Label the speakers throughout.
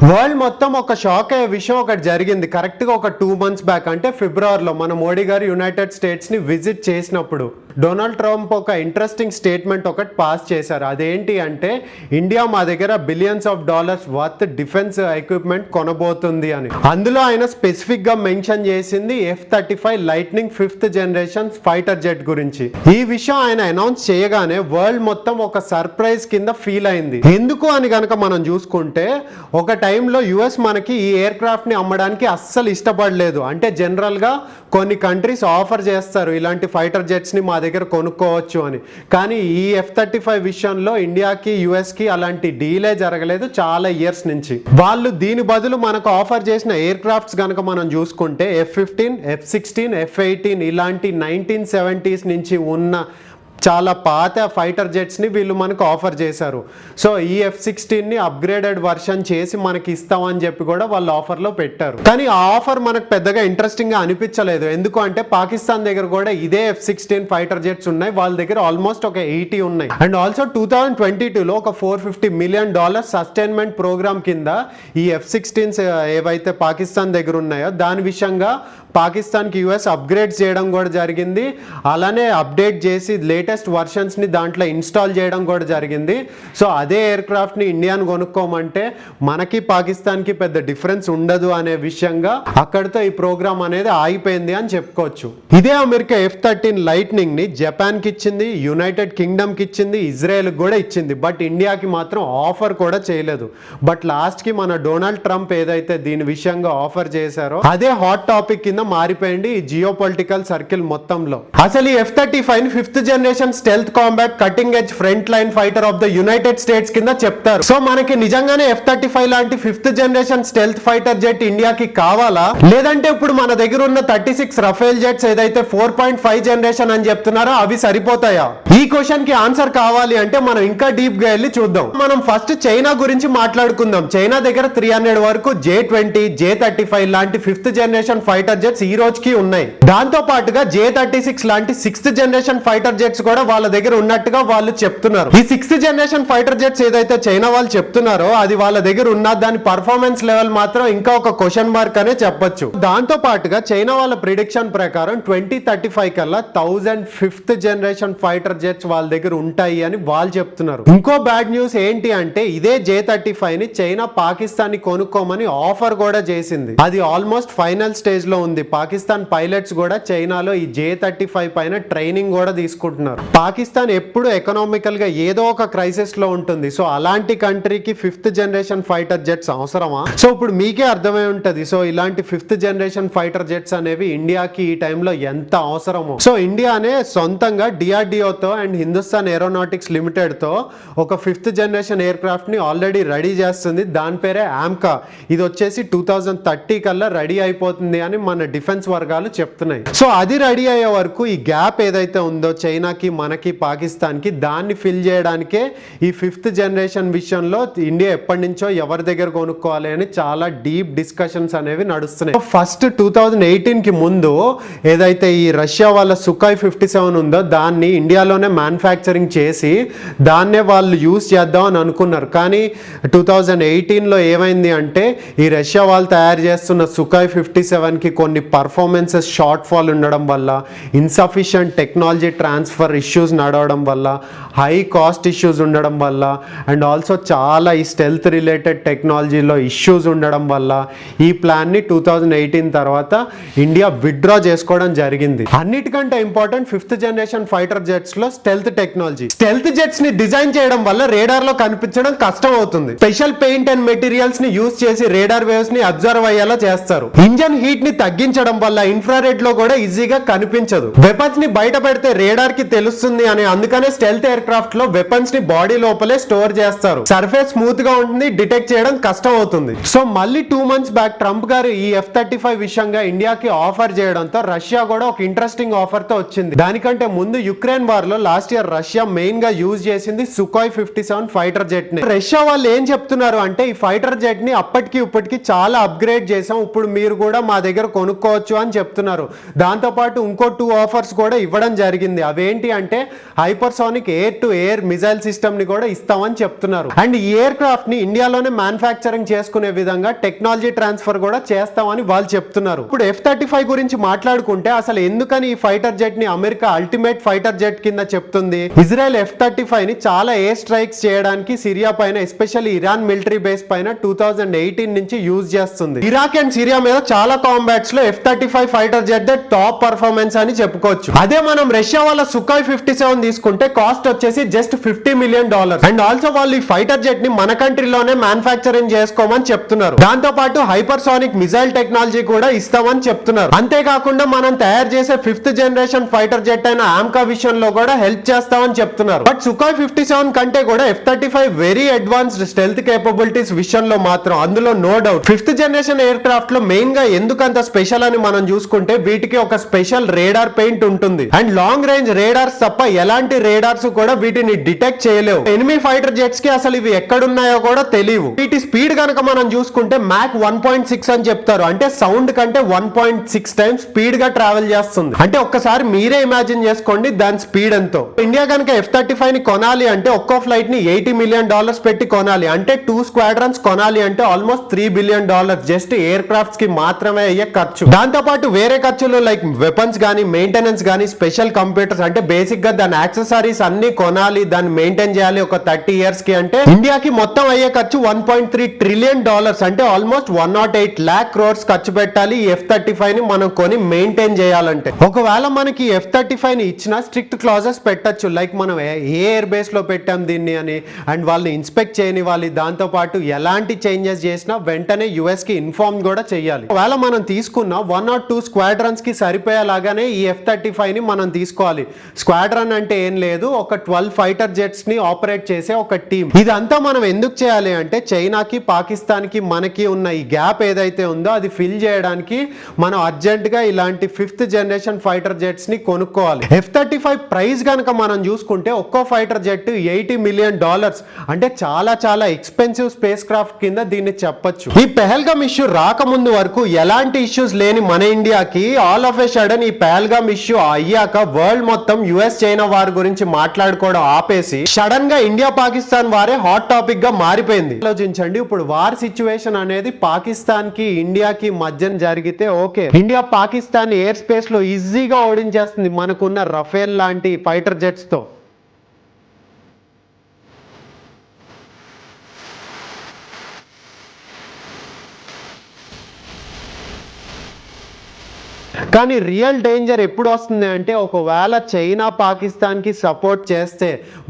Speaker 1: World మొత్తం ఒక shock అయ్యే విషయం ఒకటి జరిగింది. కరెక్ట్గా ఒక 2 months బ్యాక్, అంటే ఫిబ్రవరిలో మన మోడీ గారు యునైటెడ్ స్టేట్స్ని విజిట్ చేసినప్పుడు డొనాల్డ్ ట్రంప్ ఒక ఇంట్రెస్టింగ్ స్టేట్మెంట్ ఒకటి పాస్ చేశారు. అదేంటి అంటే ఇండియా మా దగ్గర billions of dollars worth defence equipment కొనబోతుంది అని. అందులో ఆయన స్పెసిఫిక్గా మెన్షన్ చేసింది F-35 lightning 5th generation fighter jet గురించి. ఈ విషయం ఆయన అనౌన్స్ చేయగానే వరల్డ్ మొత్తం ఒక సర్ప్రైజ్ కింద ఫీల్ అయింది. ఎందుకు అని కనుక మనం చూసుకుంటే, ఒక టైంలో యుఎస్ మనకి ఈ ఎయిర్ క్రాఫ్ట్ ని అమ్మడానికి అస్సలు ఇష్టపడలేదు. అంటే జనరల్ గా కొన్ని కంట్రీస్ ఆఫర్ చేస్తారు ఇలాంటి ఫైటర్ జెట్స్ ని మా దగ్గర కొనుక్కోవచ్చు అని. కానీ ఈ F-35 విషయంలో ఇండియాకి యుఎస్ కి అలాంటి డీలే జరగలేదు చాలా ఇయర్స్ నుంచి. వాళ్ళు దీని బదులు మనకు ఆఫర్ చేసిన ఎయిర్ క్రాఫ్ట్స్ కనుక మనం చూసుకుంటే F-15, F-16, F-18 ఇలాంటి 1970s నుంచి ఉన్న చాలా పాత ఫైటర్ జెట్స్ని వీళ్ళు మనకు ఆఫర్ చేశారు. సో ఈ F-16ని అప్గ్రేడెడ్ వర్షన్ చేసి మనకి ఇస్తామని చెప్పి కూడా వాళ్ళు ఆఫర్లో పెట్టారు. కానీ ఆ ఆఫర్ మనకు పెద్దగా ఇంట్రెస్టింగ్గా అనిపించలేదు. ఎందుకు అంటే పాకిస్తాన్ దగ్గర కూడా ఇదే F-16 ఫైటర్ జెట్స్ ఉన్నాయి. వాళ్ళ దగ్గర ఆల్మోస్ట్ ఒక 80 ఉన్నాయి. అండ్ ఆల్సో 2022లో ఒక $450 million సస్టైన్మెంట్ ప్రోగ్రామ్ కింద ఈ F-16s ఏవైతే పాకిస్తాన్ దగ్గర ఉన్నాయో దాని విషయంగా పాకిస్తాన్కి యుఎస్ అప్గ్రేడ్ చేయడం కూడా జరిగింది. అలానే అప్డేట్ చేసి లేటెస్ట్ వర్షన్స్ని దాంట్లో ఇన్స్టాల్ చేయడం కూడా జరిగింది. సో అదే ఎయిర్ క్రాఫ్ట్ని ఇండియాను కొనుక్కోమంటే మనకి పాకిస్తాన్కి పెద్ద డిఫరెన్స్ ఉండదు అనే విషయంగా అక్కడితో ఈ ప్రోగ్రామ్ అనేది ఆగిపోయింది అని చెప్పుకోవచ్చు. ఇదే అమెరికా F-13 లైట్నింగ్ని జపాన్కి ఇచ్చింది, యునైటెడ్ కింగ్డమ్కి ఇచ్చింది, ఇజ్రాయెల్కి కూడా ఇచ్చింది. బట్ ఇండియాకి మాత్రం ఆఫర్ కూడా చేయలేదు. బట్ లాస్ట్కి మన డొనాల్డ్ ట్రంప్ ఏదైతే దీని విషయంగా ఆఫర్ చేశారో అదే హాట్ టాపిక్ కింద మారిపోయింది ఈ జియో పొలిటికల్ సర్కిల్ మొత్తంలో. అసలు ఈ F-35 5th generation stealth combat cutting edge front line fighter of the United States కింద చెప్తారు. సో మనకి నిజంగానే F-35 లాంటి 5th generation stealth fighter jet ఇండియాకి కావాలా, లేదంటే ఇప్పుడు మన దగ్గర ఉన్న 36 రఫేల్ జెట్స్ ఏదైతే 4.5 జనరేషన్ అని చెప్తున్నారో అవి సరిపోతాయా? ఈ క్వశ్చన్ కి ఆన్సర్ కావాలి అంటే మనం ఇంకా డీప్ గా వెళ్ళి చూద్దాం. మనం ఫస్ట్ చైనా గురించి మాట్లాడుకుందాం. చైనా దగ్గర 300 వరకు J-20, J-35 లాంటి 5th జనరేషన్ ఫైటర్ జెట్స్ ఈ రోజుకి ఉన్నాయి. దాంతో పాటుగా J-36 లాంటి 6th జనరేషన్ ఫైటర్ జెట్స్ కూడా వాళ్ళ దగ్గర ఉన్నట్టుగా వాళ్ళు చెప్తున్నారు. ఈ 6th జనరేషన్ ఫైటర్ జెట్స్ ఏదైతే చైనా వాళ్ళు చెప్తున్నారో అది వాళ్ళ దగ్గర ఉన్న దాని పర్ఫార్మెన్స్ లెవెల్ మాత్రం ఇంకా ఒక క్వశ్చన్ మార్క్ అనే చెప్పొచ్చు. దాంతో పాటుగా చైనా వాళ్ళ ప్రిడిక్షన్ ప్రకారం 2035 కల్లా 1000 5th జనరేషన్ ఫైటర్ జెట్స్ వాళ్ళ దగ్గర ఉంటాయి అని వాళ్ళు చెప్తున్నారు. ఇంకో బ్యాడ్ న్యూస్ ఏంటి అంటే ఇదే J-35 ని చైనా పాకిస్తాన్ ని కొనుక్కోమని ఆఫర్ కూడా చేసింది. అది ఆల్మోస్ట్ ఫైనల్ స్టేజ్ లో ఉంది. పాకిస్తాన్ పైలట్స్ కూడా చైనాలో ఈ J-35 పైన ట్రైనింగ్ కూడా తీసుకుంటున్నారు. పాకిస్తాన్ ఎప్పుడు ఎకనామికల్ గా ఏదో ఒక క్రైసిస్ లో ఉంటుంది. సో అలాంటి కంట్రీకి 5th జనరేషన్ ఫైటర్ జెట్స్ అవసరమా? సో ఇప్పుడు మీకే అర్థమై ఉంటది. సో ఇలాంటి 5th జనరేషన్ ఫైటర్ జెట్స్ అనేవి ఇండియాకి ఈ టైంలో ఎంత అవసరమో. సో ఇండియానే సొంతంగా DRDOతో అండ్ హిందుస్థాన్ ఏరోనాటిక్స్ లిమిటెడ్ తో ఒక 5th జనరేషన్ ఎయిర్ క్రాఫ్ట్ ని ఆల్రెడీ రెడీ చేస్తుంది. దాని పేరే AMCA. ఇది వచ్చేసి 2030 కల్లా రెడీ అయిపోతుంది అని మన డిఫెన్స్ వర్గాలు చెప్తున్నాయి. సో అది రెడీ అయ్యే వరకు ఈ గ్యాప్ ఏదైతే ఉందో చైనాకి మనకి పాకిస్తాన్కి దాన్ని ఫిల్ చేయడానికే ఈ 5th జనరేషన్ విషయంలో ఇండియా ఎప్పటి నుంచో ఎవరి దగ్గర కొనుక్కోవాలి అని చాలా డీప్ డిస్కషన్స్ అనేవి నడుస్తున్నాయి. ఫస్ట్ 2018కి ముందు ఏదైతే ఈ రష్యా వాళ్ళ Sukhoi 57 ఉందో దాన్ని ఇండియాలోనే మ్యానుఫ్యాక్చరింగ్ చేసి దాన్నే వాళ్ళు యూజ్ చేద్దాం అని అనుకున్నారు. కానీ 2018లో ఏమైంది అంటే ఈ రష్యా వాళ్ళు తయారు చేస్తున్న Sukhoi 57కి కొన్ని పర్ఫార్మెన్సెస్ షార్ట్ ఫాల్ ఉండడం వల్ల, ఇన్సఫిషియంట్ టెక్నాలజీ ట్రాన్స్ఫర్ ఇష్యూస్ నడవడం వల్ల, హై కాస్ట్ ఇష్యూస్ ఉండడం వల్ల అండ్ ఆల్సో చాలా ఈ స్టెల్త్ రిలేటెడ్ టెక్నాలజీలో ఇష్యూస్ ఉండడం వల్ల ఈ ప్లాన్ని 2018 తర్వాత ఇండియా విత్డ్రా చేసుకోవడం జరిగింది. అన్నిటికంటే important 5th generation fighter jets లో స్టెల్త్ టెక్నాలజీ. స్టెల్త్ జెట్స్ ని డిజైన్ చేయడం వల్ల రేడార్ లో కనిపించడం కష్టం అవుతుంది. స్పెషల్ పెయింట్ అండ్ మెటీరియల్స్ ని యూజ్ చేసి రేడార్ వేవ్స్ ని అబ్జర్వ్ అయ్యేలా చేస్తారు. ఇంజన్ హీట్ ని తగ్గించడం వల్ల ఇన్ఫ్రారెడ్ లో కూడా ఈజీగా కనిపించదు. వెపన్స్ ని బయట పెడితే రేడార్ కి తెలుస్తుంది అని అందుకనే స్టెల్త్ ఎయిర్ క్రాఫ్ట్ లో వెపన్స్ ని బాడీ లోపలే స్టోర్ చేస్తారు. సర్ఫేస్ స్మూత్ గా ఉంటుంది, డిటెక్ట్ చేయడం కష్టం అవుతుంది. సో మళ్ళీ 2 months బ్యాక్ ట్రంప్ గారు ఈ F-35 విషయంగా ఇండియాకి ఆఫర్ చేయడంతో రష్యా కూడా ఒక ఇంట్రెస్టింగ్ ఆఫర్ తో వచ్చింది. దానికంటే ముందు యుక్రెయిన్ వార్ లో లాస్ట్ ఇయర్ రష్యా మెయిన్ గా యూజ్ చేసింది Sukhoi 57 ఫైటర్ జెట్ ని. రష్యా వాళ్ళు ఏం చెప్తున్నారు అంటే ఈ ఫైటర్ జెట్ ని అప్పటికి ఇప్పటికి చాలా అప్గ్రేడ్ చేసాం, ఇప్పుడు మీరు కూడా మా దగ్గర కొనుక్కోవచ్చు అని చెప్తున్నారు. దాంతో పాటు ఇంకో 2 ఆఫర్స్ కూడా ఇవ్వడం జరిగింది. అవేంటి అంటే hypersonic air to air missile system ని కూడా ఇస్తామని చెప్తున్నారు. అండ్ ఈ ఎయిర్ క్రాఫ్ట్ ని ఇండియాలోనే మ్యానుఫ్యాక్చరింగ్ చేసుకునే విధంగా టెక్నాలజీ ట్రాన్స్ఫర్ కూడా చేస్తామని వాళ్ళు చెప్తున్నారు. ఇప్పుడు F-35 గురించి మాట్లాడుకుంటే అసలు ఎందుకని ఈ ఫైటర్ జెట్ ని అమెరికా అల్టిమేట్ ఫైటర్ జెట్ కింద చెప్తుంది? ఇజ్రాయెల్ F-35 ని చాలా ఎయిర్ స్ట్రైక్స్ చేయడానికి సిరియా పైన, ఎస్పెషల్లీ ఇరాన్ మిలిటరీ బేస్ పైన 2018 నుంచి యూజ్ చేస్తుంది. ఇరాక్ అండ్ సిరియా మీద చాలా కాంబాట్స్ లో F-35 fighter jet top performance అని చెప్పుకోవచ్చు. అదే మనం రష్యా వాళ్ళ సుఖాయ్ 57 తీసుకుంటే కాస్ట్ వచ్చేసి జస్ట్ $50 million. అండ్ ఆల్సో వాళ్ళు ఈ ఫైటర్ జెట్ ని మన కంట్రీలోనే మ్యానుఫ్యాక్చరింగ్ చేసుకోమని చెప్తున్నారు. దాంతో పాటు హైపర్సోనిక్ మిజైల్ టెక్నాలజీ కూడా ఇస్తామని చెప్తున్నారు. అంతేకాకుండా మనం తయారు చేసే 5th జనరేషన్ ఫైటర్ జెట్ అయిన ఆమ్కా విషయంలో కూడా హెల్ప్ చేస్తామని చెప్తున్నారు. బట్ సుఖాయ్ 57 కంటే కూడా F-35 very advanced stealth capabilities విషయంలో మాత్రం అందులో no doubt 5th generation aircraft లో మెయిన్ గా ఎందుకంత స్పెషల్ అని మనం చూసుకుంటే వీటికి ఒక స్పెషల్ రేడార్ పెయింట్ ఉంటుంది. అండ్ లాంగ్ రేంజ్ రేడార్స్ తప్ప ఎలాంటి రేడార్స్ కూడా వీటిని డిటెక్ట్ చేయలేవు. ఎనిమీ ఫైటర్ జెట్స్ కి అసలు ఇవి ఎక్కడున్నాయో కూడా తెలియవు. వీటి స్పీడ్ కనుక మనం చూసుకుంటే మ్యాక్ 1.6 అని చెప్తారు. అంటే సౌండ్ కంటే 1.6 టైమ్స్ స్పీడ్ గా ట్రావెల్ చేస్తుంది. అంటే ఒక్కసారి మీరే ఇమాజిన్ చేసుకోండి దాని స్పీడ్ ఎంతో. ఇండియా కనుక F-35 ని కొనాలి అంటే ఒక్కో ఫ్లైట్ ని $80 million పెట్టి కొనాలి. అంటే 2 స్క్వాడ్రన్స్ కొనాలి అంటే almost $3 billion just air crafts కి మాత్రమే అయ్యే ఖర్చు. దాంతో పాటు వేరే ఖర్చులు లైక్ వెపన్స్ గానీ, మెయింటెనెన్స్ గానీ, స్పెషల్ కంప్యూటర్స్, అంటే బేసిక్ గా దాని యాక్సెసరీస్ అన్ని కొనాలి, దాన్ని మెయింటైన్ చేయాలి ఒక 30 years కి. అంటే ఇండియాకి మొత్తం అయ్యే ఖర్చు $1.3 trillion. అంటే ఆల్మోస్ట్ 108 lakh crores ఖర్చు పెట్టాలి ఈ F-35 ని మనం కొని మెయింటైన్ చేయాలంటే. ఒకవేళ మనకి F-35 ని ఇచ్చిన స్ట్రిక్ట్ క్లాజెస్ పెట్టచ్చు, లైక్ మనం ఏ ఎయిర్ బేస్ లో పెట్టాం దీన్ని అని, అండ్ వాళ్ళని ఇన్స్పెక్ట్ చేయనివ్వాలి. దాంతో పాటు ఎలాంటి చేంజెస్ చేసినా వెంటనే యుఎస్ కి ఇన్ఫార్మ్ కూడా చేయాలి. ఒకవేళ మనం తీసుకున్న 1 or 2 స్క్వాడ్రన్స్ కి సరిపోయేలాగానే ఈ F-35 ని మనం తీసుకోవాలి. స్క్వాడ్రన్ అంటే ఏం లేదు, ఒక 12 ఫైటర్ జెట్స్ ని ఆపరేట్ చేసే ఒక టీం. ఇదంతా మనం ఎందుకు చేయాలి అంటే చైనాకి, పాకిస్తాన్ కి మనకి ఉన్న ఈ గ్యాప్ ఏదైతే ఉందో అది ఫిల్ చేయడానికి మనం అర్జెంట్ గా ఇలాంటి 5th జనరేషన్ ఫైటర్ జెట్స్ ని కొనుక్కోవాలి. F-35 ప్రైస్ కనుక మనం చూసుకుంటే ఒక్కో ఫైటర్ జెట్ $80 million. అంటే చాలా చాలా ఎక్స్పెన్సివ్ స్పేస్ క్రాఫ్ట్ కింద దీన్ని చెప్పొచ్చు. ఈ పెహల్గామ్ ఇష్యూ రాకముందు వరకు ఎలాంటి ఇష్యూస్ లేని మన ఇండియాకి ఆల్ ఆఫ్ ఎ సడన్ ఈ పెహల్గామ్ ఇష్యూ అయ్యాక వరల్డ్ మొత్తం యుఎస్ చైనా వార్ గురించి మాట్లాడుకోవడం ఆపేసి సడన్ గా ఇండియా పాకిస్తాన్ వారే హాట్ టాపిక్ గా మారిపోయింది. ఆలోచించండి, ఇప్పుడు వార్ సిచ్యువేషన్ అనేది పాకిస్తాన్ కి ఇండియాకి మధ్య జరిగితే okay, India Pakistan air space లో ఈజీగా ఓడించేస్తుంది మనకున్న రఫేల్ లాంటి ఫైటర్ జెట్స్ తో. కానీ రియల్ డేంజర్ ఎప్పుడు వస్తుంది అంటే ఒకవేళ చైనా పాకిస్తాన్ కి సపోర్ట్ చేస్తే,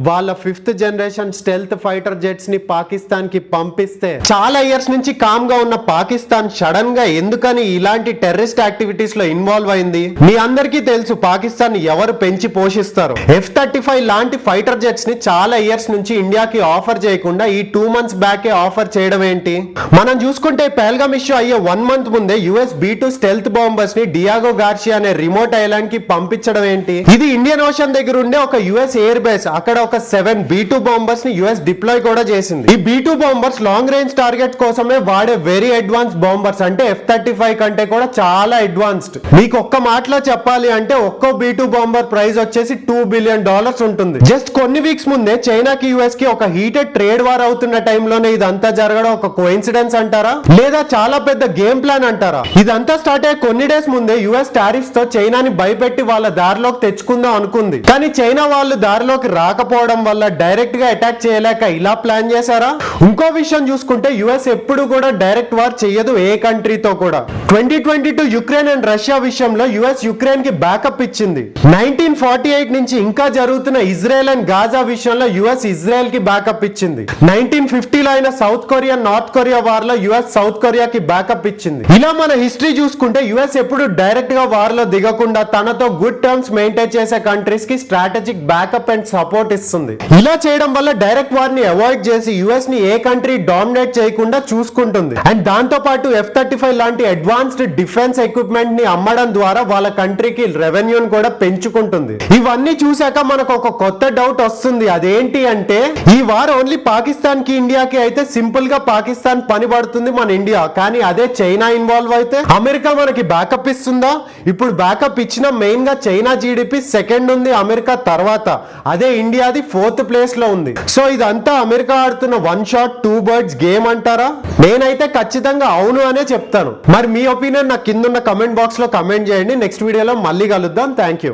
Speaker 1: వాళ్ళ 5th generation stealth fighter jets ని పాకిస్తాన్ కి పంపిస్తే, చాలా ఇయర్స్ నుంచి కామ్ గా ఉన్న పాకిస్తాన్ సడన్ గా ఎందుకని ఇలాంటి టెర్రరిస్ట్ యాక్టివిటీస్ లో ఇన్వాల్వ్ అయింది? మీ అందరికీ తెలుసు పాకిస్తాన్ ఎవరు పెంచి పోషిస్తారు. F-35 లాంటి ఫైటర్ జెట్స్ ని చాలా ఇయర్స్ నుంచి ఇండియాకి ఆఫర్ చేయకుండా ఈ 2 months బ్యాకే ఆఫర్ చేయడం ఏంటి? మనం చూసుకుంటే పెహల్గామ్ ఇష్యూ అయ్యే 1 month ముందే US B-2 స్టెల్త్ బాంబర్స్ ని డియాగో గార్షియా అనే రిమోట్ ఐలాండ్ కి పంపించడం ఏంటి? ఇది ఇండియన్ ఓషన్ దగ్గర ఉండే ఒక యుఎస్ ఎయిర్ బేస్. అక్కడ ఒక 7 B-2 బాంబర్స్ ని యుఎస్ డిప్లాయ్ కూడా చేసింది. ఈ B-2 bombers long range target కోసమే వాడే వెరీ అడ్వాన్స్ బాంబర్స్. అంటే F-35 కంటే కూడా చాలా అడ్వాన్స్డ్. మీకు ఒక్క మాటలో చెప్పాలి అంటే ఒక్కో B-2 బాంబర్ ప్రైస్ వచ్చేసి $2 billion ఉంటుంది. జస్ట్ కొన్ని వీక్స్ ముందే చైనాకి యుఎస్ కి ఒక హీటెడ్ ట్రేడ్ వార్ అవుతున్న టైంలోనే ఇదంతా జరగడం ఒక కోఇన్సిడెన్స్ అంటారా, లేదా చాలా పెద్ద గేమ్ ప్లాన్ అంటారా? ఇదంతా స్టార్ట్ అయ్యే కొన్ని డేస్ ముందే యుఎస్ టారిఫ్స్ తో చైనాని భయపెట్టి వాళ్ళ దారిలోకి తెచ్చుకుందాం అనుకుంది. కానీ చైనా వాళ్ళు దారిలోకి రాకపోవడం వల్ల డైరెక్ట్ గా అటాక్ చేయలేక ఇలా ప్లాన్ చేశారా? ఇంకో విషయం చూసుకుంటే యుఎస్ ఎప్పుడు కూడా డైరెక్ట్ వార్ చేయదు ఏ కంట్రీతో కూడా. 2022 యుక్రెయిన్ అండ్ రష్యా విషయంలో యుఎస్ యుక్రెయిన్ కి బ్యాకప్ ఇచ్చింది. 1948 నుంచి ఇంకా జరుగుతున్న ఇజ్రాయెల్ అండ్ గాజా విషయంలో యుఎస్ ఇజ్రాయెల్ కి బ్యాకప్ ఇచ్చింది. 1950లో అయిన south Korea north Korea war లో యుఎస్ సౌత్ కొరియాకి బ్యాకప్ ఇచ్చింది. ఇలా మన హిస్టరీ చూసుకుంటే యుఎస్ ఎప్పుడు డైరెక్ట్ గా వార్ లో దిగకుండా తనతో గుడ్ టర్మ్స్ మెయింటైన్ చేసే కంట్రీస్ కి స్ట్రాటజిక్ బ్యాకప్ అండ్ సపోర్ట్ ఇస్తుంది. ఇలా చేయడం వల్ల డైరెక్ట్ వార్ ని అవాయిడ్ చేసి యుఎస్ ని ఏ కంట్రీ డామినేట్ చేయకుండా చూసుకుంటుంది. అండ్ దాంతో పాటు F-35 లాంటి అడ్వాన్స్ అడ్వాన్స్డ్ డిఫెన్స్ ఎక్విప్మెంట్ ని అమ్మడం ద్వారా వాళ్ళ కంట్రీకి రెవెన్యూని కూడా పెంచుకుంటుంది. ఇవన్నీ చూసాక మనకు ఒక కొత్త డౌట్ వస్తుంది. అదేంటి అంటే ఈ వార్ ఓన్లీ పాకిస్తాన్ కి ఇండియాకి అయితే సింపుల్ గా పాకిస్తాన్ పని పడుతుంది మన ఇండియా, కానీ అదే చైనా ఇన్వాల్వ్ అయితే అమెరికా మనకి బ్యాకప్ ఇస్తుందా? ఇప్పుడు బ్యాకప్ ఇచ్చిన మెయిన్ గా చైనా జీడిపి సెకండ్ ఉంది అమెరికా తర్వాత, అదే ఇండియాది 4th ప్లేస్ లో ఉంది. సో ఇదంతా అమెరికా ఆడుతున్న one shot two birds game అంటారా? నేనైతే ఖచ్చితంగా అవును అనే చెప్తాను. మరి మీ ఒపీనియన్ నాకు కింద ఉన్న కమెంట్ బాక్స్ లో కమెంట్ చేయండి. నెక్స్ట్ వీడియోలో మళ్ళీ కలుద్దాం. Thank you.